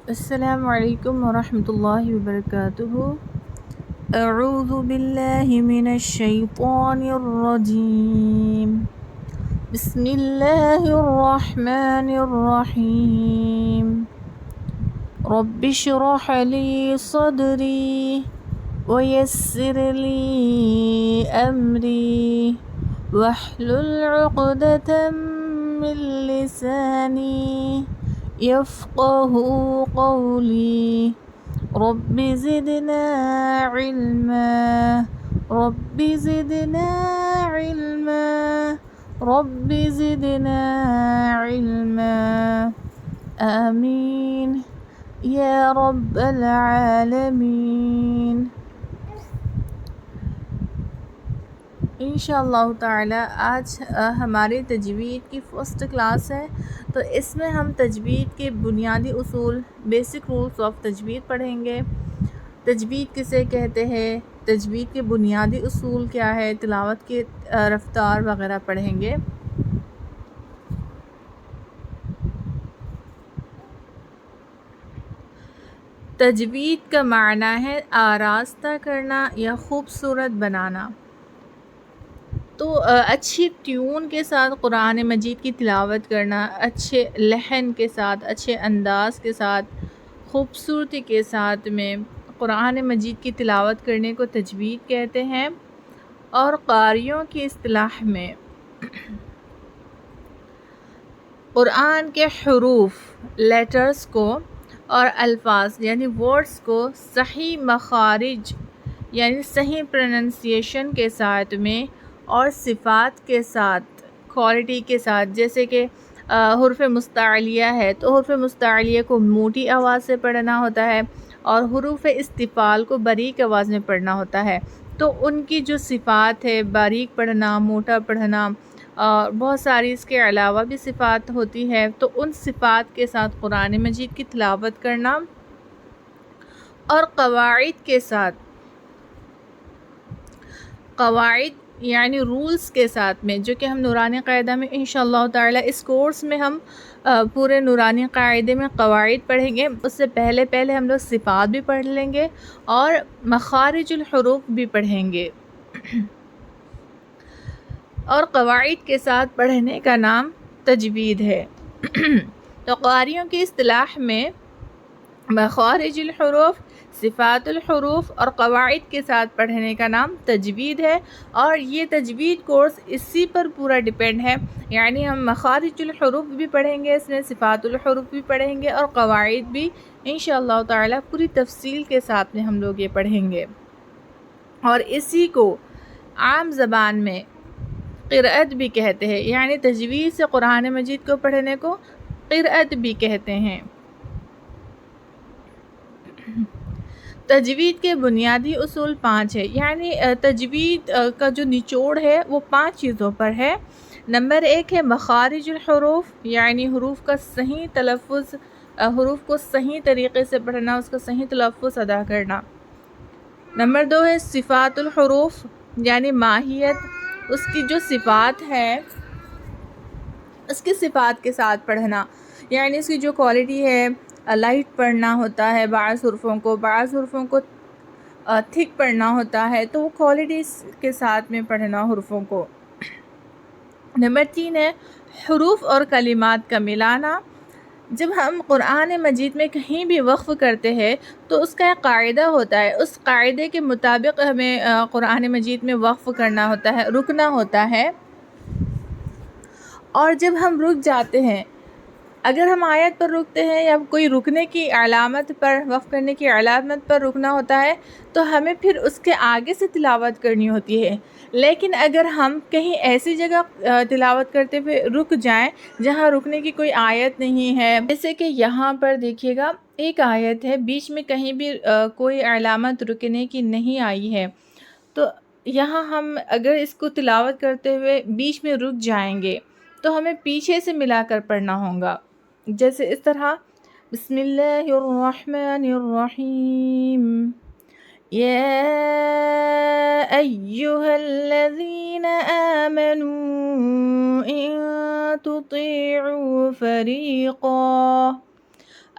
السلام علیکم ورحمۃ اللہ وبرکاتہ۔ اعوذ باللہ من الشیطان الرجیم، بسم اللہ الرحمن الرحیم۔ رب اشرح لی صدری ویسر لی امری واحلل عقدۃ من لسانی یفقہ قولی۔ رب زدنا علما، رب زدنا علما، رب زدنا علما، آمین یا رب العالمین۔ انشاءاللہ تعالی آج ہماری تجوید کی فرسٹ کلاس ہے، تو اس میں ہم تجوید کے بنیادی اصول، بیسک رولز آف تجوید پڑھیں گے۔ تجوید کسے کہتے ہیں، تجوید کے بنیادی اصول کیا ہے، تلاوت کی رفتار وغیرہ پڑھیں گے۔ تجوید کا معنی ہے آراستہ کرنا یا خوبصورت بنانا۔ تو اچھی ٹیون کے ساتھ قرآن مجید کی تلاوت کرنا، اچھے لحن کے ساتھ، اچھے انداز کے ساتھ، خوبصورتی کے ساتھ میں قرآن مجید کی تلاوت کرنے کو تجوید کہتے ہیں۔ اور قاریوں کی اصطلاح میں قرآن کے حروف، لیٹرز کو اور الفاظ یعنی ورڈز کو صحیح مخارج یعنی صحیح پروننسیشن کے ساتھ میں اور صفات کے ساتھ، کوالٹی کے ساتھ، جیسے کہ حرف مستعلیہ ہے تو حرف مستعلیہ کو موٹی آواز سے پڑھنا ہوتا ہے اور حروف استفال کو باریک آواز میں پڑھنا ہوتا ہے۔ تو ان کی جو صفات ہے، باریک پڑھنا، موٹا پڑھنا، اور بہت ساری اس کے علاوہ بھی صفات ہوتی ہے، تو ان صفات کے ساتھ قرآن مجید کی تلاوت کرنا اور قواعد کے ساتھ، قواعد یعنی رولز کے ساتھ میں، جو کہ ہم نورانی قاعدہ میں انشاءاللہ تعالی اس کورس میں ہم پورے نورانی قاعدے میں قواعد پڑھیں گے۔ اس سے پہلے ہم لوگ صفات بھی پڑھ لیں گے اور مخارج الحروف بھی پڑھیں گے۔ اور قواعد کے ساتھ پڑھنے کا نام تجوید ہے۔ تو قاریوں کی اصطلاح میں مخارج الحروف، صفات الحروف اور قواعد کے ساتھ پڑھنے کا نام تجوید ہے، اور یہ تجوید کورس اسی پر پورا ڈیپینڈ ہے، یعنی ہم مخارج الحروف بھی پڑھیں گے، اس میں صفات الحروف بھی پڑھیں گے اور قواعد بھی انشاءاللہ تعالی پوری تفصیل کے ساتھ میں ہم لوگ یہ پڑھیں گے۔ اور اسی کو عام زبان میں قرأت بھی کہتے ہیں، یعنی تجوید سے قرآن مجید کو پڑھنے کو قرأت بھی کہتے ہیں۔ تجوید کے بنیادی اصول 5 ہے، یعنی تجوید کا جو نچوڑ ہے وہ 5 چیزوں پر ہے۔ نمبر 1 ہے مخارج الحروف، یعنی حروف کا صحیح تلفظ، حروف کو صحیح طریقے سے پڑھنا، اس کا صحیح تلفظ ادا کرنا۔ نمبر 2 ہے صفات الحروف، یعنی ماہیت، اس کی جو صفات ہے اس کی صفات کے ساتھ پڑھنا، یعنی اس کی جو کوالٹی ہے، لائٹ پڑھنا ہوتا ہے بعض حروفوں کو تھک پڑھنا ہوتا ہے، تو وہ کوالٹی کے ساتھ میں پڑھنا حروفوں کو۔ نمبر 3 ہے حروف اور کلمات کا ملانا۔ جب ہم قرآن مجید میں کہیں بھی وقف کرتے ہیں تو اس کا ایک قاعدہ ہوتا ہے، اس قاعدے کے مطابق ہمیں قرآن مجید میں وقف کرنا ہوتا ہے، رکنا ہوتا ہے۔ اور جب ہم رک جاتے ہیں، اگر ہم آیت پر رکتے ہیں یا کوئی رکنے کی علامت پر، وقف کرنے کی علامت پر رکنا ہوتا ہے، تو ہمیں پھر اس کے آگے سے تلاوت کرنی ہوتی ہے۔ لیکن اگر ہم کہیں ایسی جگہ تلاوت کرتے ہوئے رک جائیں جہاں رکنے کی کوئی آیت نہیں ہے، جیسے کہ یہاں پر دیکھیے گا ایک آیت ہے، بیچ میں کہیں بھی کوئی علامت رکنے کی نہیں آئی ہے، تو یہاں ہم اگر اس کو تلاوت کرتے ہوئے بیچ میں رک جائیں گے تو ہمیں پیچھے سے ملا کر پڑھنا ہوگا، جیسے اس طرح بسم اللہ الرحمن الرحیم، یا ایہا الذین آمنوا ان تطیعوا فریقا،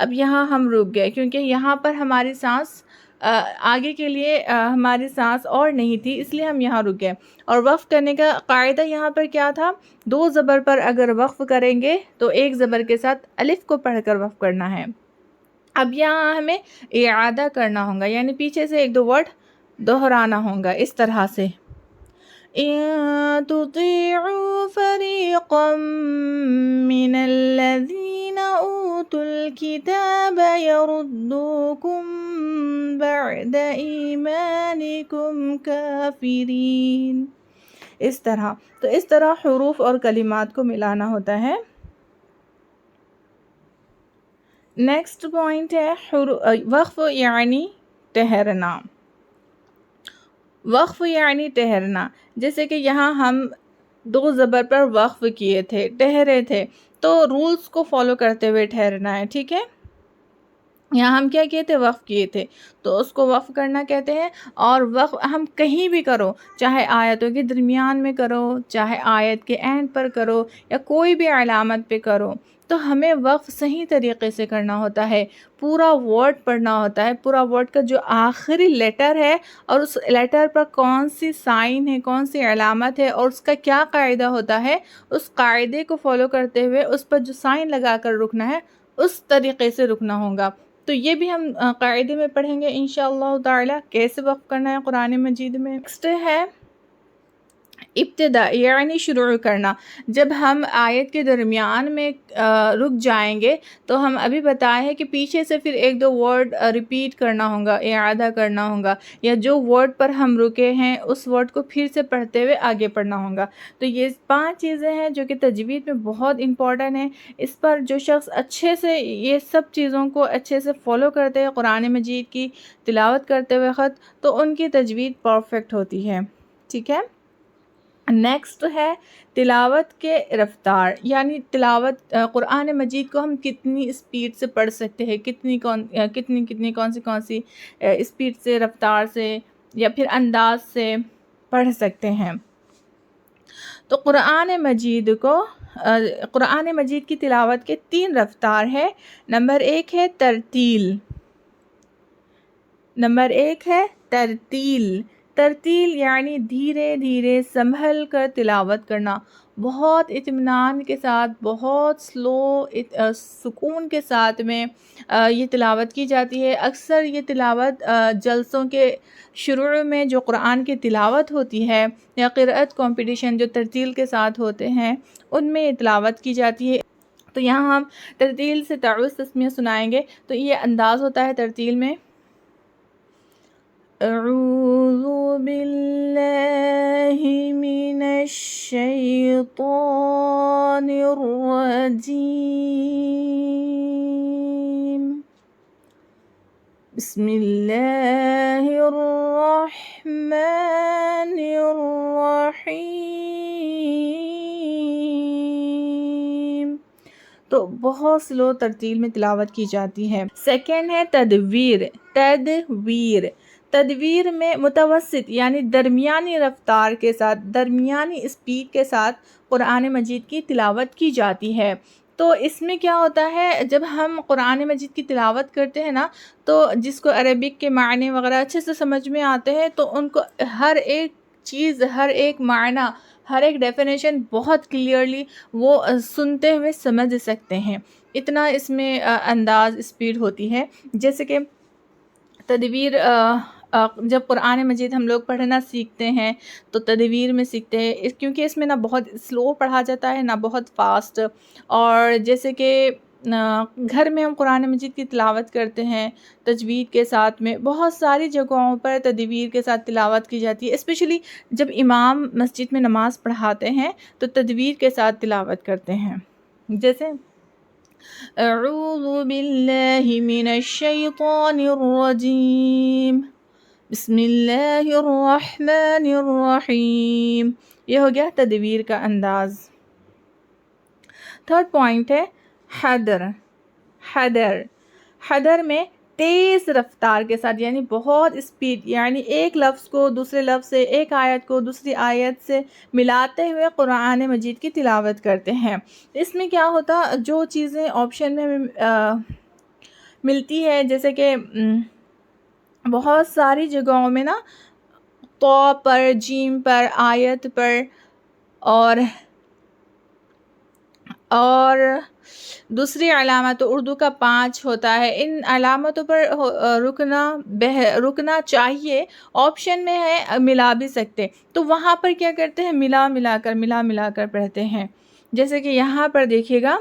اب یہاں ہم رک گئے کیونکہ یہاں پر ہماری سانس آگے کے لیے ہماری سانس اور نہیں تھی، اس لیے ہم یہاں رک گئے. اور وقف کرنے کا قاعدہ یہاں پر کیا تھا؟ 2 زبر پر اگر وقف کریں گے تو 1 زبر کے ساتھ الف کو پڑھ کر وقف کرنا ہے. اب یہاں ہمیں اعادہ کرنا ہوگا، یعنی پیچھے سے 1-2 ورڈ دہرانا ہوگا اس طرح سے. إن تطيعوا فريقا من الذين أوتوا الكتاب يردوكم بعد إيمانكم كافرين. اس طرح، تو اس طرح حروف اور کلمات کو ملانا ہوتا ہے. نیکسٹ پوائنٹ ہے وقف یعنی ٹھہرنا. وقف یعنی ٹھہرنا، جیسے کہ یہاں ہم 2 زبر پر وقف کیے تھے، ٹھہرے تھے، تو رولز کو فالو کرتے ہوئے ٹھہرنا ہے. ٹھیک ہے، یہاں ہم کیا کیے تھے؟ وقف کیے تھے، تو اس کو وقف کرنا کہتے ہیں. اور وقف ہم کہیں بھی کرو، چاہے آیتوں کے درمیان میں کرو، چاہے آیت کے اینڈ پر کرو، یا کوئی بھی علامت پہ کرو، تو ہمیں وقف صحیح طریقے سے کرنا ہوتا ہے. پورا ورڈ پڑھنا ہوتا ہے، پورا ورڈ کا جو آخری لیٹر ہے اور اس لیٹر پر کون سی سائن ہے، کون سی علامت ہے، اور اس کا کیا قاعدہ ہوتا ہے، اس قاعدے کو فالو کرتے ہوئے اس پر جو سائن لگا کر رکنا ہے اس طریقے سے رکنا ہوگا. تو یہ بھی ہم قاعدے میں پڑھیں گے انشاءاللہ تعالی کیسے وقف کرنا ہے قرآن مجید میں. نیکسٹ ہے ابتدا یعنی شروع کرنا. جب ہم آیت کے درمیان میں رک جائیں گے تو ہم ابھی بتائے ہیں کہ پیچھے سے پھر 1-2 ورڈ ریپیٹ کرنا ہوگا، اعادہ کرنا ہوگا، یا جو ورڈ پر ہم رکے ہیں اس ورڈ کو پھر سے پڑھتے ہوئے آگے پڑھنا ہوگا. تو یہ 5 چیزیں ہیں جو کہ تجوید میں بہت امپورٹنٹ ہیں. اس پر جو شخص اچھے سے یہ سب چیزوں کو اچھے سے فالو کرتے ہیں قرآن مجید کی تلاوت کرتے وقت، تو ان کی تجوید پرفیکٹ ہوتی ہے. ٹھیک ہے، نیکسٹ ہے تلاوت کے رفتار، یعنی تلاوت قرآن مجید کو ہم کتنی اسپیڈ سے پڑھ سکتے ہیں، کتنی کون سی اسپیڈ سے، رفتار سے، یا پھر انداز سے پڑھ سکتے ہیں. تو قرآن مجید کی تلاوت کے 3 رفتار ہے. نمبر 1 ہے ترتیل. ترتیل یعنی دھیرے دھیرے سنبھل کر تلاوت کرنا، بہت اطمینان کے ساتھ، بہت سلو، سکون کے ساتھ میں یہ تلاوت کی جاتی ہے. اکثر یہ تلاوت جلسوں کے شروع میں جو قرآن کی تلاوت ہوتی ہے، یا قرأت کمپٹیشن جو ترتیل کے ساتھ ہوتے ہیں، ان میں یہ تلاوت کی جاتی ہے. تو یہاں ہم ترتیل سے تعوذ تسمیہ سنائیں گے. تو یہ انداز ہوتا ہے ترتیل میں: اعوذ باللہ من الشیطان الرجیم، بسم اللہ الرحمن الرحیم. تو بہت سلو ترتیل میں تلاوت کی جاتی ہے. سیکنڈ ہے تدویر. تدویر میں متوسط یعنی درمیانی رفتار کے ساتھ، درمیانی اسپیڈ کے ساتھ قرآن مجید کی تلاوت کی جاتی ہے. تو اس میں کیا ہوتا ہے، جب ہم قرآن مجید کی تلاوت کرتے ہیں نا، تو جس کو عربک کے معنی وغیرہ اچھے سے سمجھ میں آتے ہیں، تو ان کو ہر ایک چیز، ہر ایک معنی، ہر ایک ڈیفینیشن بہت کلیئرلی وہ سنتے ہوئے سمجھ سکتے ہیں. اتنا اس میں انداز، اسپیڈ ہوتی ہے. جیسے کہ تدویر، جب قرآن مجید ہم لوگ پڑھنا سیکھتے ہیں تو تدویر میں سیکھتے ہیں، کیونکہ اس میں نہ بہت سلو پڑھا جاتا ہے، نہ بہت فاسٹ. اور جیسے کہ گھر میں ہم قرآن مجید کی تلاوت کرتے ہیں تجوید کے ساتھ میں، بہت ساری جگہوں پر تدویر کے ساتھ تلاوت کی جاتی ہے. اسپیشلی جب امام مسجد میں نماز پڑھاتے ہیں تو تدویر کے ساتھ تلاوت کرتے ہیں. جیسے اعوذ باللہ من الشیطان الرجیم، بسم اللہ الرحمن الرحیم. یہ ہو گیا تدویر کا انداز. تھرڈ پوائنٹ ہے حدر میں تیز رفتار کے ساتھ، یعنی بہت اسپیڈ، یعنی ایک لفظ کو دوسرے لفظ سے، ایک آیت کو دوسری آیت سے ملاتے ہوئے قرآن مجید کی تلاوت کرتے ہیں. اس میں کیا ہوتا، جو چیزیں آپشن میں ملتی ہے، جیسے کہ بہت ساری جگہوں میں نا تو پر، جیم پر، آیت پر اور دوسری علامت اردو کا 5 ہوتا ہے. ان علامتوں پر رکنا چاہیے. آپشن میں ہے ملا بھی سکتے، تو وہاں پر کیا کرتے ہیں، ملا کر پڑھتے ہیں. جیسے کہ یہاں پر دیکھیے گا،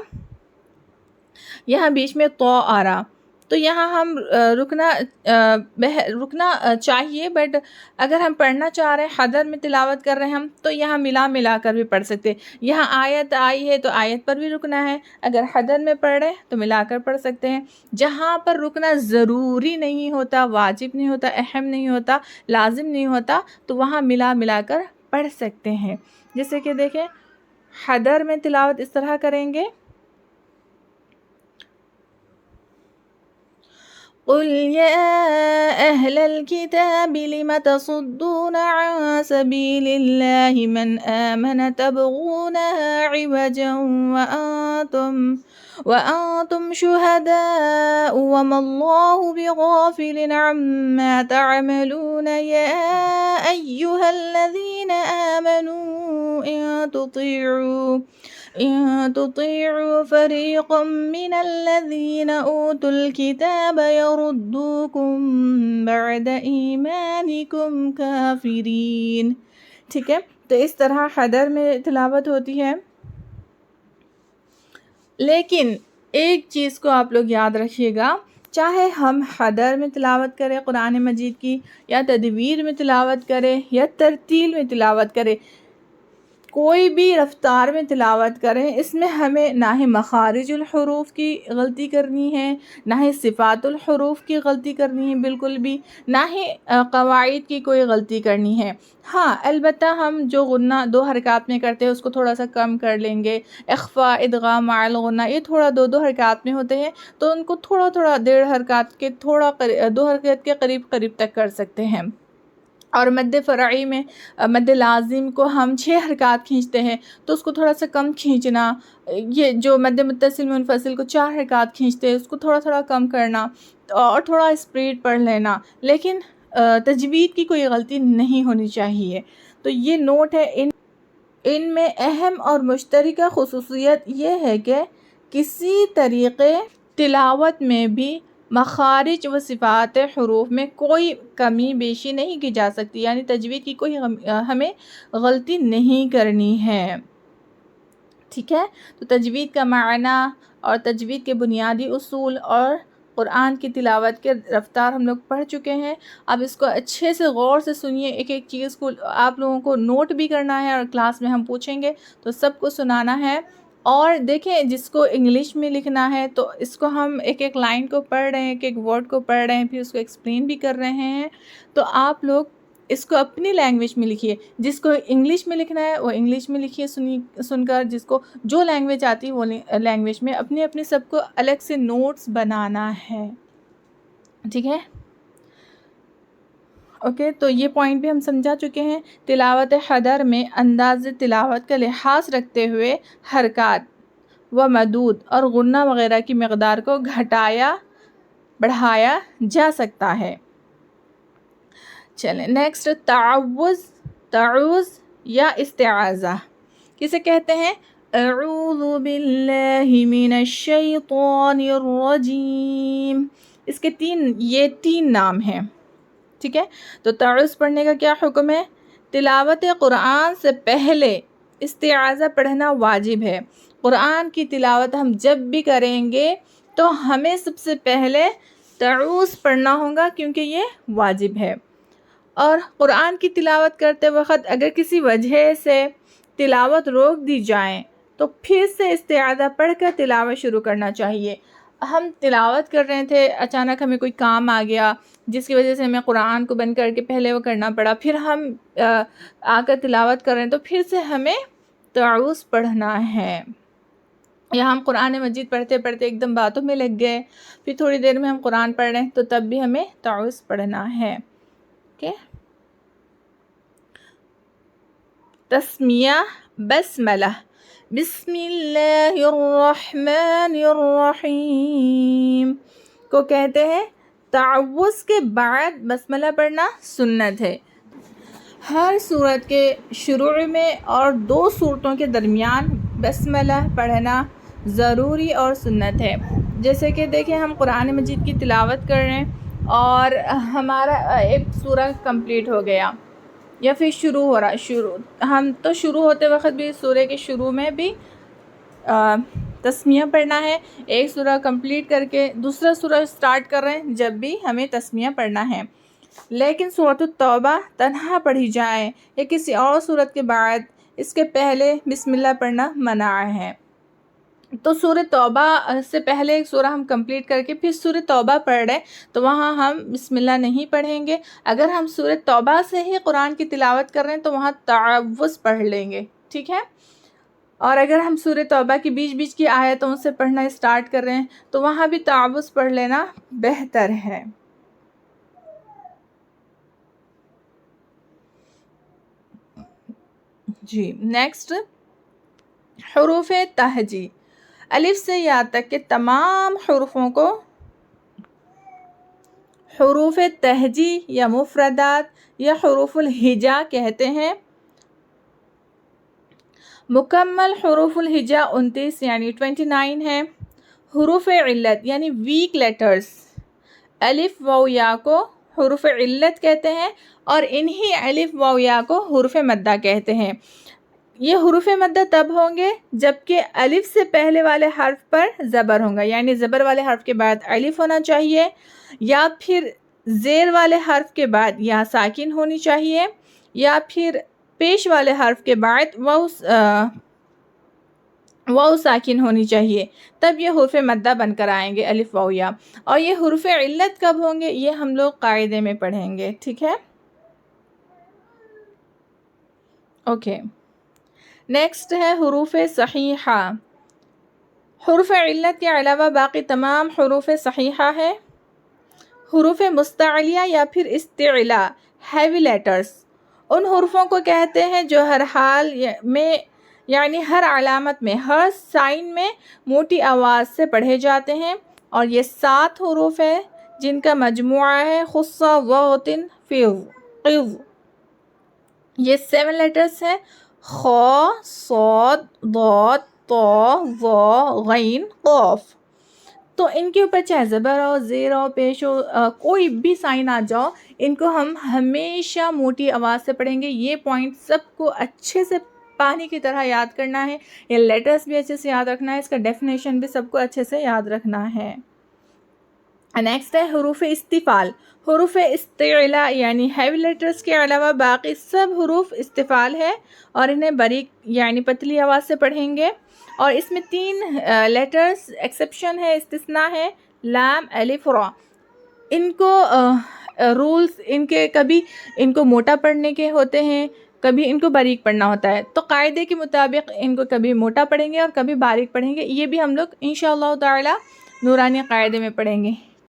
یہاں بیچ میں تو آ رہا، تو یہاں ہم رکنا چاہیے، بٹ اگر ہم پڑھنا چاہ رہے ہیں، حضر میں تلاوت کر رہے ہیں ہم، تو یہاں ملا کر بھی پڑھ سکتے. یہاں آیت آئی ہے تو آیت پر بھی رکنا ہے. اگر حضر میں پڑھ رہے ہیں تو ملا کر پڑھ سکتے ہیں. جہاں پر رکنا ضروری نہیں ہوتا، واجب نہیں ہوتا، اہم نہیں ہوتا، لازم نہیں ہوتا، تو وہاں ملا کر پڑھ سکتے ہیں. جیسے کہ دیکھیں، حضر میں تلاوت اس طرح کریں گے، قُلْ يَا أَهْلَ الْكِتَابِ لِمَ تَصُدُّونَ عَن سَبِيلِ اللَّهِ مَنْ آمَنَ تَبْغُونَهَا عِوَجًا وَأَنْتُمْ شُهَدَاءُ وَمَا اللَّهُ بِغَافِلٍ عَمَّا تَعْمَلُونَ يَا أَيُّهَا الَّذِينَ آمَنُوا إِن تُطِيعُوا فَرِيقًا مِّنَ الَّذِينَ أُوتُوا الْكِتَابَ يَرُدُّوكُم بَعْدَ إِيمَانِكُمْ كَافِرِينَ. ٹھیک ہے، تو اس طرح حضر میں تلاوت ہوتی ہے. لیکن ایک چیز کو آپ لوگ یاد رکھیے گا، چاہے ہم حضر میں تلاوت کریں قرآن مجید کی، یا تدویر میں تلاوت کریں، یا ترتیل میں تلاوت کریں، کوئی بھی رفتار میں تلاوت کریں، اس میں ہمیں نہ ہی مخارج الحروف کی غلطی کرنی ہے، نہ ہی صفات الحروف کی غلطی کرنی ہے بالکل بھی، نہ ہی قواعد کی کوئی غلطی کرنی ہے. ہاں، البتہ ہم جو غنہ 2 حرکات میں کرتے ہیں اس کو تھوڑا سا کم کر لیں گے. اخفا، ادغام مع الغنہ، یہ تھوڑا 2 حرکات میں ہوتے ہیں، تو ان کو تھوڑا 1.5 حرکات کے 2 حرکات کے قریب تک کر سکتے ہیں. اور مد فرعی میں مد لازم کو ہم 6 حرکات کھینچتے ہیں، تو اس کو تھوڑا سا کم کھینچنا. یہ جو مد متصل منفصل کو 4 حرکات کھینچتے ہیں، اس کو تھوڑا کم کرنا اور تھوڑا اسپیڈ پڑھ لینا. لیکن تجوید کی کوئی غلطی نہیں ہونی چاہیے. تو یہ نوٹ ہے. ان میں اہم اور مشترکہ خصوصیت یہ ہے کہ کسی طریقے تلاوت میں بھی مخارج و صفات حروف میں کوئی کمی بیشی نہیں کی جا سکتی، یعنی تجوید کی کوئی ہمیں غلطی نہیں کرنی ہے. ٹھیک ہے، تو تجوید کا معنی اور تجوید کے بنیادی اصول اور قرآن کی تلاوت کے رفتار ہم لوگ پڑھ چکے ہیں. اب اس کو اچھے سے غور سے سنیے، ایک چیز کو آپ لوگوں کو نوٹ بھی کرنا ہے، اور کلاس میں ہم پوچھیں گے تو سب کو سنانا ہے. اور دیکھیں، جس کو انگلش میں لکھنا ہے تو اس کو ہم ایک لائن کو پڑھ رہے ہیں، ایک ورڈ کو پڑھ رہے ہیں، پھر اس کو ایکسپلین بھی کر رہے ہیں. تو آپ لوگ اس کو اپنی لینگویج میں لکھیے. جس کو انگلش میں لکھنا ہے وہ انگلش میں لکھیے سن کر، جس کو جو لینگویج آتی ہے وہ لینگویج میں. اپنی سب کو الگ سے نوٹس بنانا ہے. ٹھیک ہے، اوکے. تو یہ پوائنٹ بھی ہم سمجھا چکے ہیں. تلاوت حضر میں انداز تلاوت کا لحاظ رکھتے ہوئے حرکات و مدود اور غنہ وغیرہ کی مقدار کو گھٹایا بڑھایا جا سکتا ہے. چلیں نیکسٹ، تعوذ یا استعاذہ کسے کہتے ہیں؟ اعوذ باللہ من الشیطان الرجیم. اس کے 3 نام ہیں. ٹھیک ہے، تو تعوذ پڑھنے کا کیا حکم ہے؟ تلاوت قرآن سے پہلے استعاذہ پڑھنا واجب ہے. قرآن کی تلاوت ہم جب بھی کریں گے تو ہمیں سب سے پہلے تعوذ پڑھنا ہوگا، کیونکہ یہ واجب ہے. اور قرآن کی تلاوت کرتے وقت اگر کسی وجہ سے تلاوت روک دی جائے تو پھر سے استعاذہ پڑھ کر تلاوت شروع کرنا چاہیے. ہم تلاوت کر رہے تھے، اچانک ہمیں کوئی کام آ گیا جس کی وجہ سے ہمیں قرآن کو بند کر کے پہلے وہ کرنا پڑا، پھر ہم آ کر تلاوت کر رہے ہیں تو پھر سے ہمیں تعوذ پڑھنا ہے. یا ہم قرآن مجید پڑھتے پڑھتے ایک دم باتوں میں لگ گئے، پھر تھوڑی دیر میں ہم قرآن پڑھ رہے ہیں تو تب بھی ہمیں تعوذ پڑھنا ہے. اوکے، تسمیہ بسملہ. بسم اللہ الرحمن الرحیم. کو کہتے ہیں۔ تعوذ کے بعد بسملہ پڑھنا سنت ہے۔ ہر سورت کے شروع میں اور 2 سورتوں کے درمیان بسملہ پڑھنا ضروری اور سنت ہے۔ جیسے کہ دیکھیں ہم قرآن مجید کی تلاوت کر رہے ہیں اور ہمارا ایک سورہ کمپلیٹ ہو گیا یا پھر شروع ہو رہا، ہم تو شروع ہوتے وقت بھی سورہ کے شروع میں بھی تسمیہ پڑھنا ہے۔ ایک سورہ کمپلیٹ کر کے دوسرا سورہ سٹارٹ کر رہے ہیں جب بھی ہمیں تسمیہ پڑھنا ہے۔ لیکن سورۃ التوبہ تنہا پڑھی جائے یا کسی اور سورت کے بعد اس کے پہلے بسم اللہ پڑھنا منع ہے۔ تو سورۃ توبہ سے پہلے ایک سورہ ہم کمپلیٹ کر کے پھر سورۃ توبہ پڑھ رہے تو وہاں ہم بسم اللہ نہیں پڑھیں گے۔ اگر ہم سورۃ توبہ سے ہی قرآن کی تلاوت کر رہے ہیں تو وہاں تعوذ پڑھ لیں گے، ٹھیک ہے۔ اور اگر ہم سورۃ توبہ کی بیچ کی آیتوں سے پڑھنا اسٹارٹ کر رہے ہیں تو وہاں بھی تعوذ پڑھ لینا بہتر ہے۔ جی نیکسٹ، حروف تہجی۔ الف سے یا تک کے تمام حروفوں کو حروف تہجی یا مفردات یا حروف الہجا کہتے ہیں۔ مکمل حروف الہجا 29 یعنی 29 ہے۔ حروف علت یعنی ویک لیٹرز الف واو یا کو حروف علت کہتے ہیں اور انہی الف واو یا کو حروف مدہ کہتے ہیں۔ یہ حروف مدہ تب ہوں گے جبکہ الف سے پہلے والے حرف پر زبر ہوگا، یعنی زبر والے حرف کے بعد الف ہونا چاہیے یا پھر زیر والے حرف کے بعد یا ساکن ہونی چاہیے یا پھر پیش والے حرف کے بعد واو ساکن ہونی چاہیے، تب یہ حروف مدہ بن کر آئیں گے الف واو یا۔ اور یہ حروف علت کب ہوں گے یہ ہم لوگ قاعدے میں پڑھیں گے، ٹھیک ہے۔ اوکے نیکسٹ ہے حروف صحیحہ۔ حروف علت کے علاوہ باقی تمام حروف صحیحہ ہے۔ حروف مستعلیہ یا پھر استعلاء ہیوی لیٹرز ان حروفوں کو کہتے ہیں جو ہر حال میں یعنی ہر علامت میں، ہر سائن میں موٹی آواز سے پڑھے جاتے ہیں، اور یہ 7 حروف ہیں جن کا مجموعہ ہے خص وطن فیض قض۔ یہ 7 لیٹرز ہیں، خ صاد ضاد طا ظا غین قاف۔ تو ان کے اوپر چاہے زبر ہو، زیر ہو، پیش ہو، کوئی بھی سائن آ جاؤ، ان کو ہم ہمیشہ موٹی آواز سے پڑھیں گے۔ یہ پوائنٹ سب کو اچھے سے پانی کی طرح یاد کرنا ہے، یہ لیٹرز بھی اچھے سے یاد رکھنا ہے، اس کا ڈیفینیشن بھی سب کو اچھے سے یاد رکھنا ہے۔ نیکسٹ ہے حروف استفال۔ حروف استعلاء یعنی ہیوی لیٹرز کے علاوہ باقی سب حروف استفال ہے اور انہیں باریک یعنی پتلی آواز سے پڑھیں گے، اور اس میں 3 لیٹرز ایکسیپشن ہے، استثناء ہے، لام الف را۔ ان کو رولز ان کے کبھی ان کو موٹا پڑھنے کے ہوتے ہیں، کبھی ان کو باریک پڑھنا ہوتا ہے، تو قاعدے کے مطابق ان کو کبھی موٹا پڑھیں گے اور کبھی باریک پڑھیں گے۔ یہ بھی ہم لوگ انشاءاللہ تعالی نورانی قاعدے میں پڑھیں گے۔